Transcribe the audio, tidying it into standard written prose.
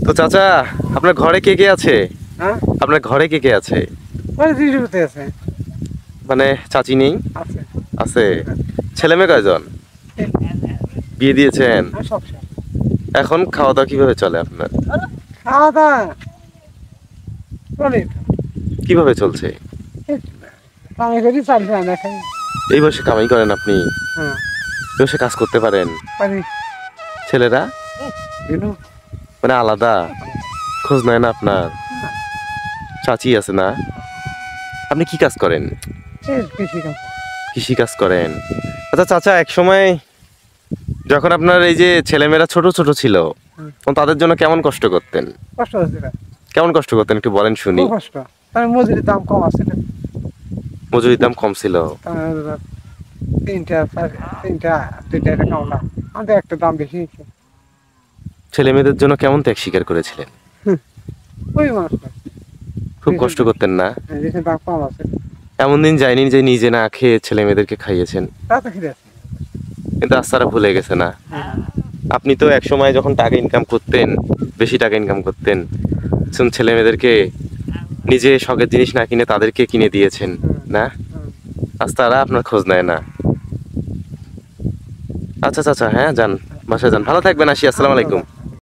তো চাচা, আপনার ঘরে কে কে আছে? হ্যাঁ, আপনার ঘরে কে কে আছে? ওই রিজুতে আছে। মানে চাচি নেই? আছে। আছে। ছেলে মেয়ে কয়জন? বিয়ে দিয়েছেন? সব শেষ। এখন খাওয়া দাওয়া কিভাবে চলে আপনার? খাওয়া দাওয়া চলে। কিভাবে চলছে? আমি করি চালছে না খাই। এই বয়সে কামাই করেন আপনি? হ্যাঁ, এই বয়সে কাজ করতে পারেন? পারি। ছেলেরা বিনু। মানে আলাদা খোঁজ নেয় না আপনার? চাচি আছে না? আপনি কি কাজ করেন? এই কৃষি কাজ। কৃষি কাজ করেন? আচ্ছা চাচা, এক সময় যখন আপনার এই যে ছেলেমেয়েরা ছোট ছোট ছিল, তখন তাদের জন্য কেমন কষ্ট করতেন? কষ্ট হচ্ছে না। কেমন কষ্ট করতেন একটু বলেন শুনি। খুব কষ্ট। তার মজুরির দাম কম আছে না। মজুরির দাম কম ছিল? তিনটা দুইটা এটা কামলা। আমাদের একটা দাম বেশি। ছেলে মেয়েদের জন্য কেমন ত্যাগ স্বীকার করেছিলেন? ওই মানুষ খুব কষ্ট করতেন না? দেশের দাম কম আছে। এমন দিন যায়নি যে নিজে না খেয়ে ছেলে মেয়েদেরকে খাইয়েছেন? তা তো খিদে আছে। কিন্তু আজ তারা ভুলে গেছে না? আপনি তো এক সময় যখন টাকা ইনকাম করতেন, বেশি টাকা ইনকাম করতেন, ছেলে মেয়েদেরকে নিজে শখের জিনিস না কিনে তাদেরকে কিনে দিয়েছেন না? আজ তারা আপনার খোঁজ নেয় না। আচ্ছা চাচা, হ্যাঁ যান, বাসায় যান, ভালো থাকবেন, আসি, আসসালামু আলাইকুম।